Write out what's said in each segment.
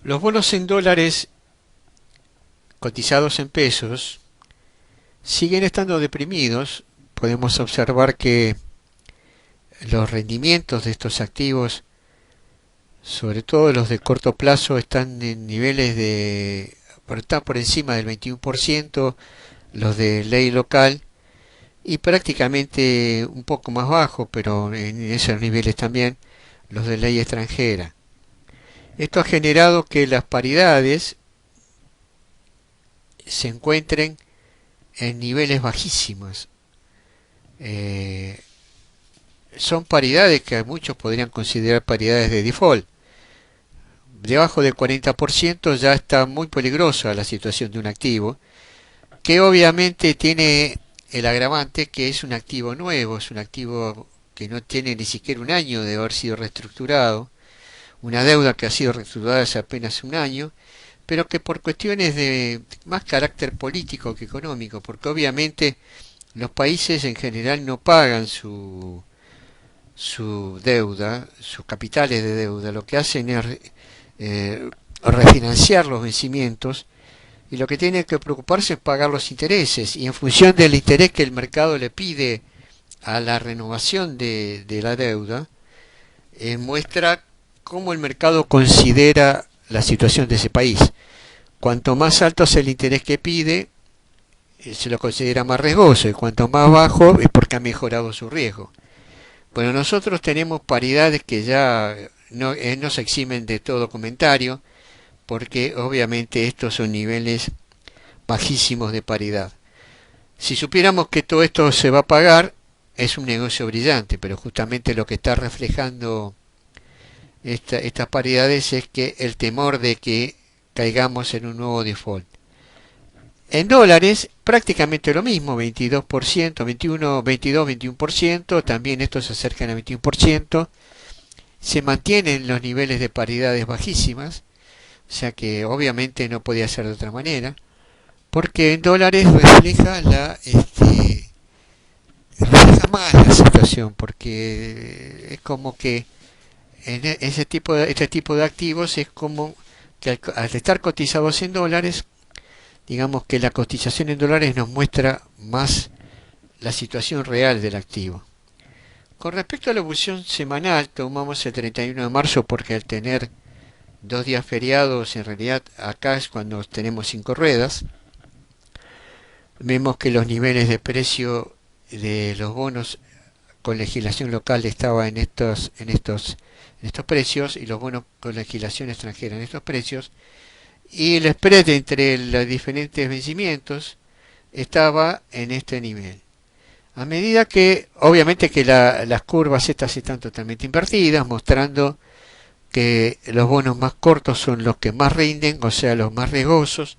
Los bonos en dólares cotizados en pesos siguen estando deprimidos. Podemos observar que los rendimientos de estos activos, sobre todo los de corto plazo, están en niveles están por encima del 21%, los de ley local, y prácticamente un poco más bajo, pero en esos niveles también, los de ley extranjera. Esto ha generado que las paridades se encuentren en niveles bajísimos. Eh, Son paridades que muchos podrían considerar paridades de default. Debajo del 40% ya está muy peligrosa la situación de un activo, que obviamente tiene el agravante que es un activo nuevo, es un activo que no tiene ni siquiera un año de haber sido reestructurado, una deuda que ha sido reestructurada hace apenas un año, pero que por cuestiones de más carácter político que económico, porque obviamente los países en general no pagan su deuda, sus capitales de deuda, lo que hacen es refinanciar los vencimientos, y lo que tiene que preocuparse es pagar los intereses, y en función del interés que el mercado le pide a la renovación de la deuda, muestra cómo el mercado considera la situación de ese país. Cuanto más alto es el interés que pide, se lo considera más riesgoso, y cuanto más bajo es porque ha mejorado su riesgo. Bueno, nosotros tenemos paridades que ya no se eximen de todo comentario, porque obviamente estos son niveles bajísimos de paridad. Si supiéramos que todo esto se va a pagar, es un negocio brillante, pero justamente lo que está reflejando estas paridades es que el temor de que caigamos en un nuevo default. En dólares, prácticamente lo mismo, 22%, 21, 22, 21%, también estos se acercan al 21%, se mantienen los niveles de paridades bajísimas, o sea que obviamente no podía ser de otra manera, porque en dólares refleja más la situación, porque es como que este tipo de activos es como que al estar cotizados en dólares, digamos que la cotización en dólares nos muestra más la situación real del activo. Con respecto a la evolución semanal, tomamos el 31 de marzo porque al tener 2 días feriados, en realidad acá es cuando tenemos 5 ruedas. Vemos que los niveles de precio de los bonos con legislación local estaba en estos precios, y los bonos con legislación extranjera en estos precios, y el spread entre los diferentes vencimientos estaba en este nivel. A medida que, obviamente que las curvas estas están totalmente invertidas, mostrando que los bonos más cortos son los que más rinden, o sea, los más riesgosos,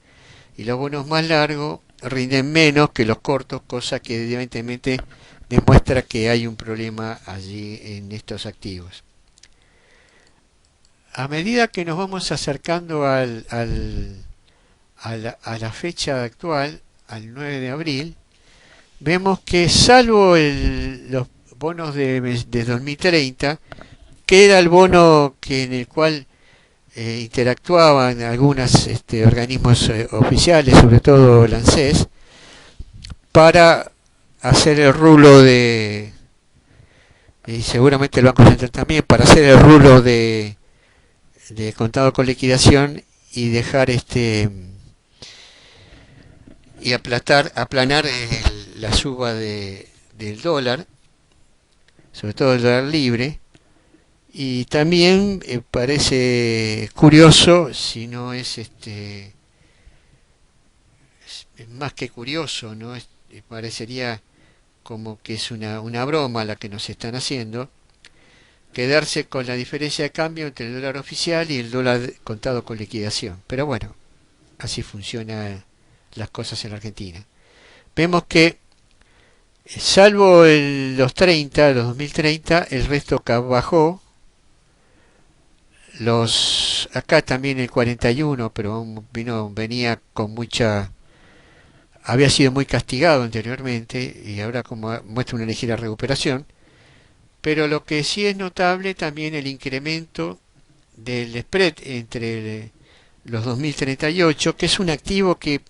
y los bonos más largos rinden menos que los cortos, cosa que evidentemente demuestra que hay un problema allí en estos activos. A medida que nos vamos acercando a la fecha actual, al 9 de abril, vemos que salvo los bonos de 2030, que era el bono en el cual interactuaban algunos organismos oficiales, sobre todo el ANSES, para hacer el rulo y seguramente el Banco Central también, para hacer el rulo de contado con liquidación, y dejar y aplanar la suba del dólar, sobre todo el dólar libre. Y también parece curioso, si no es más que curioso, ¿no? Parecería como que es una broma la que nos están haciendo, quedarse con la diferencia de cambio entre el dólar oficial y el dólar contado con liquidación. Pero bueno, así funcionan las cosas en la Argentina. Vemos que, salvo los 2030, el resto bajó. Acá también el 41, pero venía con había sido muy castigado anteriormente, y ahora como muestra una ligera recuperación. Pero lo que sí es notable también el incremento del spread entre los 2038, que es un activo que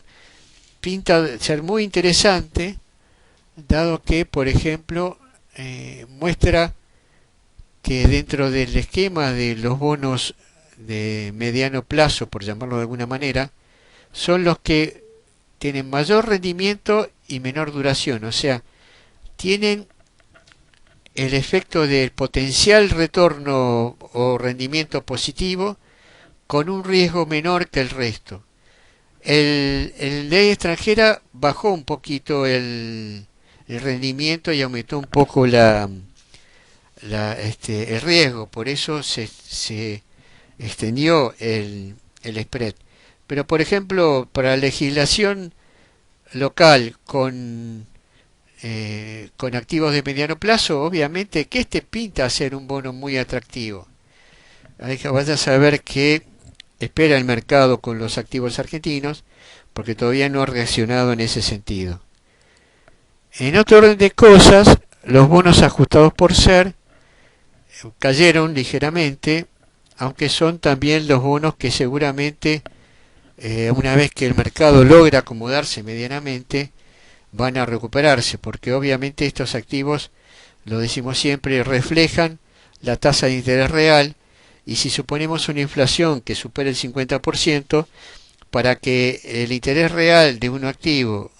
pinta ser muy interesante, dado que, por ejemplo, muestra que dentro del esquema de los bonos de mediano plazo, por llamarlo de alguna manera, son los que tienen mayor rendimiento y menor duración, o sea, tienen el efecto del potencial retorno o rendimiento positivo con un riesgo menor que el resto. El ley extranjera bajó un poquito el rendimiento y aumentó un poco el riesgo, por eso se extendió el spread. Pero por ejemplo, para legislación local con activos de mediano plazo, obviamente que este pinta a ser un bono muy atractivo. Hay que vaya a saber qué espera el mercado con los activos argentinos, porque todavía no ha reaccionado en ese sentido. En otro orden de cosas, los bonos ajustados por SER cayeron ligeramente, aunque son también los bonos que seguramente, una vez que el mercado logra acomodarse medianamente, van a recuperarse, porque obviamente estos activos, lo decimos siempre, reflejan la tasa de interés real, y si suponemos una inflación que supere el 50%, para que el interés real de un activo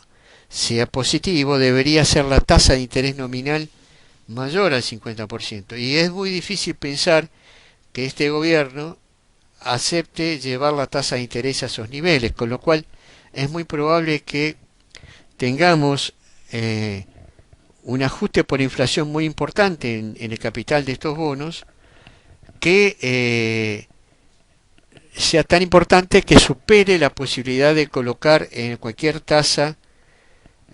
sea positivo, debería ser la tasa de interés nominal mayor al 50%. Y es muy difícil pensar que este gobierno acepte llevar la tasa de interés a esos niveles, con lo cual es muy probable que tengamos un ajuste por inflación muy importante en el capital de estos bonos, que sea tan importante que supere la posibilidad de colocar en cualquier tasa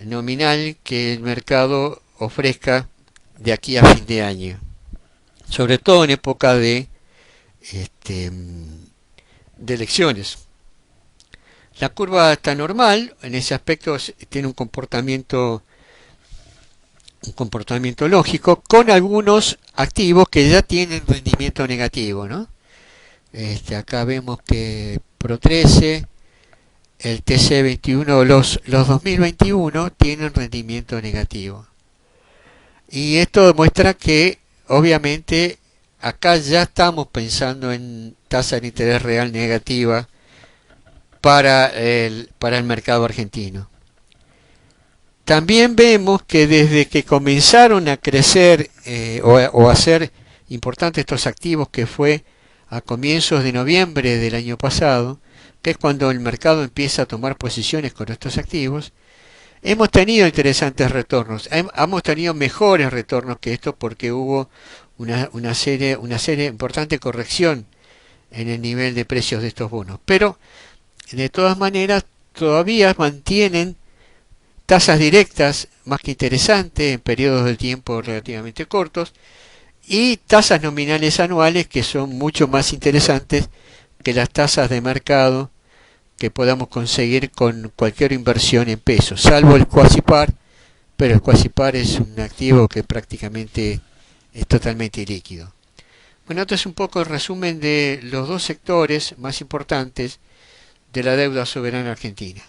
nominal que el mercado ofrezca de aquí a fin de año, sobre todo en época de elecciones. La curva está normal, en ese aspecto tiene un comportamiento lógico, con algunos activos que ya tienen rendimiento negativo, ¿no? Acá vemos que Pro13, el TC21, los 2021 tienen rendimiento negativo. Y esto demuestra que, obviamente, acá ya estamos pensando en tasa de interés real negativa para el mercado argentino. También vemos que desde que comenzaron a crecer o a ser importantes estos activos, que fue a comienzos de noviembre del año pasado, que es cuando el mercado empieza a tomar posiciones con estos activos, hemos tenido interesantes retornos, hemos tenido mejores retornos que esto, porque hubo una serie importante corrección en el nivel de precios de estos bonos. Pero, de todas maneras, todavía mantienen tasas directas más que interesantes en periodos de tiempo relativamente cortos, y tasas nominales anuales que son mucho más interesantes que las tasas de mercado que podamos conseguir con cualquier inversión en pesos, salvo el Quasipar, pero el Quasipar es un activo que prácticamente es totalmente ilíquido. Bueno, esto es un poco el resumen de los dos sectores más importantes de la deuda soberana argentina.